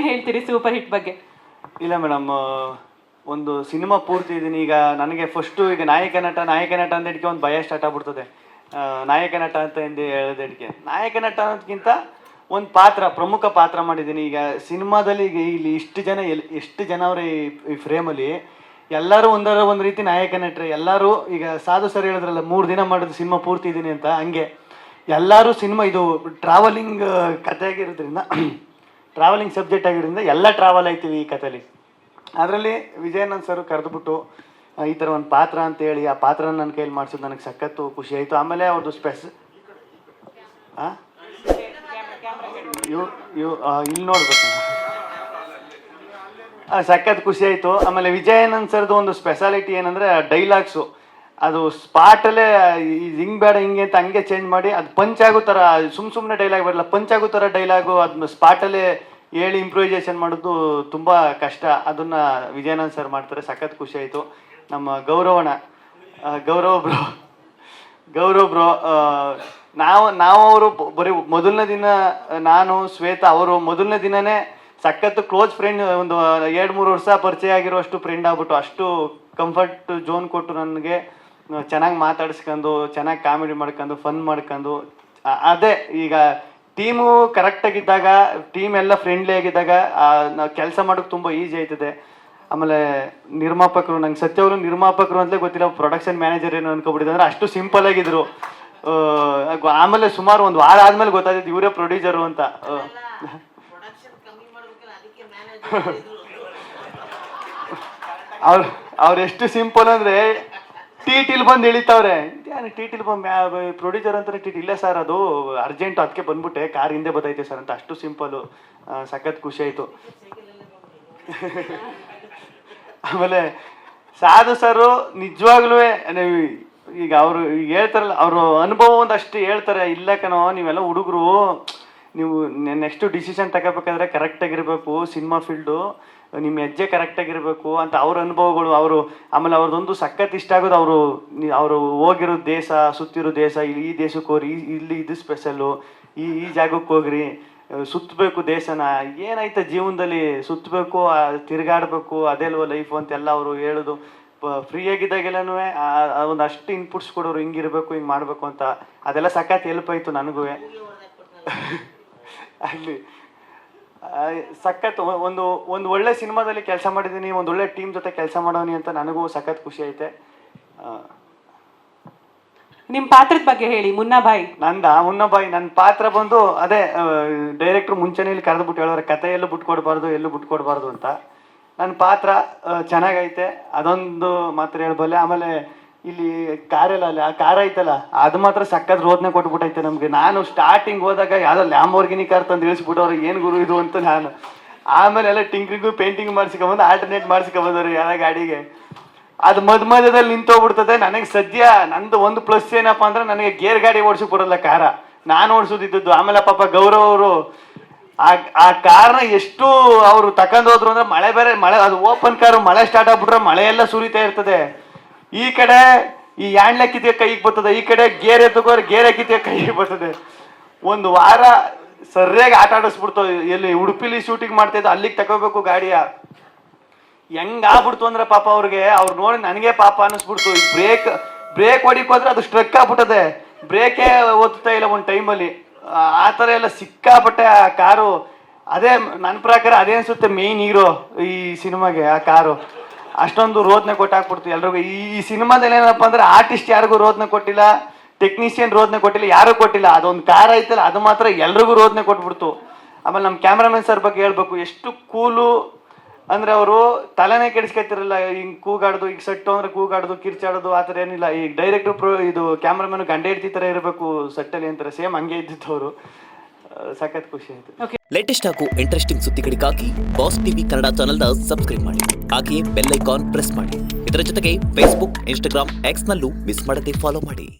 ಹೇಳ್ತೀರಿ super hit ಬಗ್ಗೆ? ಇಲ್ಲ ಮೇಡಮ್, ಒಂದು ಸಿನಿಮಾ ಪೂರ್ತಿ ಇದೀನಿ. ಈಗ ನನಗೆ ಫಸ್ಟು ಈಗ ನಾಯಕ ನಟ ಅಂದಿದ್ದಕ್ಕೆ ಒಂದು ಭಯ ಸ್ಟಾರ್ಟ್ ಆಗ್ಬಿಡ್ತದೆ. ನಾಯಕ ನಟ ಅಂತ ಎಂದು ಹೇಳೋದಕ್ಕೆ ನಾಯಕ ನಟ ಅನ್ನೋದಕ್ಕಿಂತ ಒಂದು ಪ್ರಮುಖ ಪಾತ್ರ ಮಾಡಿದ್ದೀನಿ. ಈಗ ಸಿನಿಮಾದಲ್ಲಿ ಈಗ ಇಲ್ಲಿ ಎಷ್ಟು ಜನ ಅವ್ರ ಈ ಫ್ರೇಮಲ್ಲಿ ಎಲ್ಲರೂ ಒಂದು ರೀತಿ ನಾಯಕ ನಟರೆ. ಎಲ್ಲರೂ ಈಗ ಸಾಧು ಸರ್ ಹೇಳಿದ್ರಲ್ಲ 3 ದಿನ ಮಾಡೋದು ಸಿನಿಮಾ ಪೂರ್ತಿ ಇದ್ದೀನಿ ಅಂತ, ಹಂಗೆ ಎಲ್ಲರೂ ಸಿನಿಮಾ ಇದು ಟ್ರಾವೆಲಿಂಗ್ ಕತೆ ಆಗಿರೋದ್ರಿಂದ ಟ್ರಾವೆಲಿಂಗ್ ಸಬ್ಜೆಕ್ಟ್ ಆಗಿರೋದ್ರಿಂದ ಎಲ್ಲ ಟ್ರಾವೆಲ್ ಆಯ್ತೀವಿ ಈ ಕಥೆಲಿ. ಅದರಲ್ಲಿ ವಿಜಯಾನಂದ್ ಸರ್ ಕರೆದುಬಿಟ್ಟು ಈ ಥರ ಒಂದು ಪಾತ್ರ ಅಂತೇಳಿ ಆ ಪಾತ್ರನ ನನ್ನ ಕೈಯಲ್ಲಿ ಮಾಡಿಸೋದು ನನಗೆ ಸಖತ್ತು ಖುಷಿ ಆಯಿತು. ಆಮೇಲೆ ಅವ್ರದ್ದು ಇಲ್ಲಿ ನೋಡ್ಬೇಕು, ಸಖತ್ ಖುಷಿ ಆಯಿತು. ಆಮೇಲೆ ವಿಜಯಾನಂದ್ ಸರ್ದು ಒಂದು ಸ್ಪೆಷಾಲಿಟಿ ಏನಂದರೆ ಡೈಲಾಗ್ಸು, ಅದು ಸ್ಪಾಟಲ್ಲೇ ಹಿಂಗೆ ಬೇಡ ಹಿಂಗೆ ಅಂತ ಹಂಗೆ ಚೇಂಜ್ ಮಾಡಿ ಅದು ಪಂಚ್ ಆಗೋ ಥರ, ಸುಮ್ಮನೆ ಡೈಲಾಗ್ ಬರಲ್ಲ, ಪಂಚ್ ಆಗೋ ಥರ ಡೈಲಾಗು ಅದನ್ನ ಸ್ಪಾಟಲ್ಲೇ ಹೇಳಿ ಇಂಪ್ರೂವೈಸೇಷನ್ ಮಾಡೋದು ತುಂಬ ಕಷ್ಟ. ಅದನ್ನು ವಿಜಯಾನಂದ್ ಸರ್ ಮಾಡ್ತಾರೆ, ಸಖತ್ ಖುಷಿ ಆಯಿತು. ನಮ್ಮ ಗೌರವ್ ಬ್ರೋ ನಾವು ಅವರು ಬರೀ ಮೊದಲನೇ ದಿನ ನಾನು ಶ್ವೇತಾ ಅವರು ಮೊದಲನೇ ದಿನನೇ ಸಖತ್ತು ಕ್ಲೋಸ್ ಫ್ರೆಂಡ್, ಒಂದು 2-3 ವರ್ಷ ಪರಿಚಯ ಆಗಿರೋಷ್ಟು ಫ್ರೆಂಡ್ ಆಗ್ಬಿಟ್ಟು ಅಷ್ಟು ಕಂಫರ್ಟ್ ಝೋನ್ ಕೊಟ್ಟು ನನಗೆ ಚೆನ್ನಾಗಿ ಮಾತಾಡಿಸ್ಕೊಂಡು ಚೆನ್ನಾಗಿ ಕಾಮಿಡಿ ಮಾಡ್ಕೊಂಡು ಫನ್ ಮಾಡ್ಕೊಂಡು. ಅದೇ ಈಗ ಟೀಮು ಕರೆಕ್ಟಾಗಿದ್ದಾಗ, ಟೀಮ್ ಎಲ್ಲ ಫ್ರೆಂಡ್ಲಿ ಆಗಿದ್ದಾಗ ನಾವು ಕೆಲಸ ಮಾಡೋಕ್ಕೆ ತುಂಬ ಈಸಿ ಆಯ್ತದೆ. ಆಮೇಲೆ ನಿರ್ಮಾಪಕರು, ನಂಗೆ ಸತ್ಯವರು ನಿರ್ಮಾಪಕರು ಅಂತಲೇ ಗೊತ್ತಿಲ್ಲ, ಪ್ರೊಡಕ್ಷನ್ ಮ್ಯಾನೇಜರ್ ಏನು ಅನ್ಕೊಬಿಟ್ಟಿದೆ ಅಂದರೆ ಅಷ್ಟು ಸಿಂಪಲ್ ಆಗಿದ್ರು. ಆಮೇಲೆ ಸುಮಾರು 1 ವಾರ ಆದಮೇಲೆ ಗೊತ್ತಾಯ್ತು ಇವರೇ ಪ್ರೊಡ್ಯೂಸರು ಅಂತ. ಅವ್ರು ಎಷ್ಟು ಸಿಂಪಲ್ ಅಂದರೆ ಟಿಟಿಲ್ ಬಂದು ಇಳಿತಾವ್ರೆ, ಟಿಟಿಲ್ ಬಂದು ಪ್ರೊಡ್ಯೂಸರ್ ಅಂತಾರೆ, ಇಲ್ಲ ಸರ್ ಅದು ಅರ್ಜೆಂಟು ಅದಕ್ಕೆ ಬಂದ್ಬಿಟ್ಟೆ, ಕಾರ್ ಹಿಂದೆ ಬತ್ತೈತೆ ಸರ್ ಅಂತ. ಅಷ್ಟು ಸಿಂಪಲ್ಲು, ಸಖತ್ ಖುಷಿ ಆಯಿತು. ಆಮೇಲೆ ಸಾಧು ಸರು ನಿಜವಾಗ್ಲೂ ಈಗ ಅವರು ಹೇಳ್ತಾರಲ್ಲ, ಅವರು ಅನುಭವ ಒಂದಷ್ಟು ಹೇಳ್ತಾರೆ. ಇಲ್ಲ ಕಣೋ, ನೀವೆಲ್ಲ ಹುಡುಗರು, ನೀವು ನೆಕ್ಸ್ಟ್ ಡಿಸಿಷನ್ ತಗೋಬೇಕಾದ್ರೆ ಕರೆಕ್ಟಾಗಿರಬೇಕು, ಸಿನಿಮಾ ಫೀಲ್ಡು ನಿಮ್ಮ ಹೆಜ್ಜೆ ಕರೆಕ್ಟಾಗಿರಬೇಕು ಅಂತ ಅವ್ರ ಅನುಭವಗಳು. ಆಮೇಲೆ ಅವ್ರದ್ದೊಂದು ಸಖತ್ ಇಷ್ಟ ಆಗೋದು, ಅವರು ಹೋಗಿರೋ ದೇಶ, ಸುತ್ತಿರೋ ದೇಶ, ಈ ದೇಶಕ್ಕೆ ಹೋಗ್ರಿ, ಇಲ್ಲಿ ಇದು ಸ್ಪೆಷಲ್ಲು, ಈ ಜಾಗಕ್ಕೆ ಹೋಗ್ರಿ, ಸುತ್ತಬೇಕು ದೇಶನ, ಏನಾಯ್ತು ಜೀವನದಲ್ಲಿ ಸುತ್ತಬೇಕು, ತಿರುಗಾಡಬೇಕು, ಅದೆಲ್ವ ಲೈಫು ಅಂತೆಲ್ಲ ಅವರು ಹೇಳೋದು. ಫ್ರೀ ಆಗಿದ್ದಾಗೆಲ್ಲನೂ ಒಂದಷ್ಟು ಇನ್ಪುಟ್ಸ್ ಕೊಡೋರು, ಹಿಂಗಿರ್ಬೇಕು ಹಿಂಗೆ ಮಾಡಬೇಕು ಅಂತ. ಅದೆಲ್ಲ ಸಖತ್ ಹೆಲ್ಪ್ ಆಯಿತು ನನಗೂ. ಅಲ್ಲಿ ಸಖತ್ ಒಂದು ಒಳ್ಳೆ ಸಿನಿಮಾದಲ್ಲಿ ಕೆಲಸ ಮಾಡಿದ್ದೀನಿ, ಒಂದು ಒಳ್ಳೆ ಟೀಮ್ ಜೊತೆ ಕೆಲಸ ಮಾಡೋನಿ ಅಂತ ನನಗೂ ಸಖತ್ ಖುಷಿ ಐತೆ. ನಿಮ್ಮ ಪಾತ್ರದ ಬಗ್ಗೆ ಹೇಳಿ. ಮುನ್ನಾಬಾಯಿ ನನ್ನ ಪಾತ್ರ ಬಂದು ಅದೇ ಡೈರೆಕ್ಟ್ರು ಮುಂಚೆನೇ ಇಲ್ಲಿ ಕರೆದುಬಿಟ್ಟು ಹೇಳೋರು, ಕತೆ ಎಲ್ಲೂ ಬಿಟ್ಕೊಡ್ಬಾರ್ದು ಅಂತ. ನನ್ನ ಪಾತ್ರ ಚೆನ್ನಾಗೈತೆ, ಅದೊಂದು ಮಾತ್ರ ಹೇಳ್ಬಲ್ಲೆ. ಆಮೇಲೆ ಇಲ್ಲಿ ಕಾರೆಲ್ಲ ಅಲ್ಲಿ ಆ ಕಾರ್ ಐತಲ್ಲ, ಅದು ಮಾತ್ರ ಸಖತ್ ರೋದನೆ ಕೊಟ್ಬಿಟ್ಟೈತೆ ನಮಗೆ. ನಾನು ಸ್ಟಾರ್ಟಿಂಗ್ ಹೋದಾಗ ಯಾವುದೋ ಲ್ಯಾಂಬೋರ್ಗಿನಿ ಕಾರ್ ತಂದು ಇಳಿಸ್ಬಿಟ್ಟವ್ರು, ಏನು ಗುರು ಇದು ಅಂತ ನಾನು. ಆಮೇಲೆ ಎಲ್ಲ ಟಿಂಕ್ರಿಂಗು ಪೇಂಟಿಂಗ್ ಮಾಡಿಸ್ಕೊಂಬಂದು ಆಲ್ಟರ್ನೇಟ್ ಮಾಡಿಸ್ಕೊಂಬಂದವ್ರು ಎಲ್ಲ ಗಾಡಿಗೆ. ಅದು ಮಧ್ಯದಲ್ಲಿ ನಿಂತೋಗ್ಬಿಡ್ತದೆ. ನನಗೆ ಸದ್ಯ ನಂದು ಒಂದು ಪ್ಲಸ್ ಏನಪ್ಪ ಅಂದ್ರೆ, ನನಗೆ ಗೇರ್ ಗಾಡಿ ಓಡಿಸೋಕೆ ಬರೋಲ್ಲ, ಕಾರ ನಾನು ಓಡಿಸೋದಿದ್ದು. ಆಮೇಲೆ ಪಾಪ ಗೌರವ್ ಅವರು ಆ ಕಾರ್ನ ಎಷ್ಟು ಅವರು ತಗೊಂಡೋದ್ರು ಅಂದ್ರೆ, ಮಳೆ ಅದು ಓಪನ್ ಕಾರು, ಮಳೆ ಸ್ಟಾರ್ಟ್ ಆಗ್ಬಿಟ್ರೆ ಮಳೆ ಎಲ್ಲ ಸುರಿತಾ ಇರ್ತದೆ. ಈ ಕಡೆ ಈ ಹ್ಯಾಂಡ್ಲ್ ಹಾಕಿದ್ದೆ ಕೈಗೆ ಬರ್ತದೆ, ಈ ಕಡೆ ಗೇರ್ ಎತ್ತಕೋದ್ರೆ ಗೇರ್ ಹಾಕಿದ್ದೆ ಕೈಗೆ ಬರ್ತದೆ. 1 ವಾರ ಸರಿಯಾಗಿ ಆಟ ಆಡಿಸ್ಬಿಡ್ತು. ಎಲ್ಲಿ ಉಡುಪಿಲಿ ಶೂಟಿಂಗ್ ಮಾಡ್ತಾಯಿದ್ದು, ಅಲ್ಲಿಗೆ ತಗೋಬೇಕು ಗಾಡಿಯ. ಹೆಂಗಾಗ್ಬಿಡ್ತು ಅಂದ್ರೆ ಪಾಪ ಅವ್ರು ನೋಡಿ ನನಗೆ ಪಾಪ ಅನ್ನಿಸ್ಬಿಡ್ತು. ಬ್ರೇಕ್ ಹೊಡಿಕೋದ್ರೆ ಅದು ಸ್ಟ್ರಕ್ ಆಗ್ಬಿಟ್ಟದೆ, ಬ್ರೇಕೇ ಓದ್ತಾ ಇಲ್ಲ ಒಂದು ಟೈಮಲ್ಲಿ. ಆ ಥರ ಎಲ್ಲ ಸಿಕ್ಕಾಪಟ್ಟೆ ಆ ಕಾರು. ಅದೇ ನನ್ನ ಪ್ರಕಾರ ಅದೇ ಅನಿಸುತ್ತೆ ಮೇಯ್ನ್ ಹೀರೋ ಈ ಸಿನಿಮಾಗೆ, ಆ ಕಾರು. ಅಷ್ಟೊಂದು ರೋದನೆ ಕೊಟ್ಟಾಕ್ಬಿಡ್ತು ಎಲ್ರಿಗೂ. ಈ ಸಿನಿಮಾದಲ್ಲಿ ಏನಪ್ಪ ಅಂದ್ರೆ, ಆರ್ಟಿಸ್ಟ್ ಯಾರಿಗೂ ರೋದನೆ ಕೊಟ್ಟಿಲ್ಲ, ಟೆಕ್ನಿಷಿಯನ್ ರೋದನೆ ಕೊಟ್ಟಿಲ್ಲ, ಯಾರೂ ಕೊಟ್ಟಿಲ್ಲ. ಅದೊಂದು ಕಾರ್ ಐತಲ್ಲ, ಅದು ಮಾತ್ರ ಎಲ್ರಿಗೂ ರೋದನೆ ಕೊಟ್ಬಿಡ್ತು. ಆಮೇಲೆ ನಮ್ಮ ಕ್ಯಾಮ್ರಾಮನ್ ಸರ್ ಬಗ್ಗೆ ಹೇಳ್ಬೇಕು, ಎಷ್ಟು ಕೂಲು ಅಂದರೆ ಅವರು ತಲೆನೇ ಕೆಡಿಸ್ಕೊತಿರಲ್ಲ. ಹಿಂಗೆ ಕೂಗಾಡೋದು, ಈಗ ಸೆಟ್ಟು ಅಂದರೆ ಕೂಗಾಡೋದು, ಕಿರ್ಚಾಡೋದು, ಆ ಥರ ಏನಿಲ್ಲ. ಈಗ ಡೈರೆಕ್ಟ್ರು ಇದು ಕ್ಯಾಮ್ರಾಮನ್ ಗಂಡ ಹೆಂಡತಿ ಥರ ಇರಬೇಕು ಸೆಟ್ಟಲ್ಲಿ ಅಂತಾರೆ, ಸೇಮ್ ಹಂಗೆ ಇದ್ದಿತ್ತು ಅವರು. ಸಖತ್ ಖುಷಿ ಆಯಿತು. ಲೇಟೆಸ್ಟ್ ಹಾಗೂ ಇಂಟ್ರೆಸ್ಟಿಂಗ್ ಸುದ್ದಿಗಳಿಗಾಗಿ ಬಾಸ್ ಟಿವಿ ಕನ್ನಡ ಚಾನೆಲ್ನ ಸಬ್ಸ್ಕ್ರೈಬ್ ಮಾಡಿ, ಹಾಗೆಯೇ ಬೆಲ್ ಐಕಾನ್ ಪ್ರೆಸ್ ಮಾಡಿ. ಇದರ ಜೊತೆಗೆ ಫೇಸ್ಬುಕ್, ಇನ್ಸ್ಟಾಗ್ರಾಮ್, ಎಕ್ಸ್ನಲ್ಲೂ ಮಿಸ್ ಮಾಡದೆ ಫಾಲೋ ಮಾಡಿ.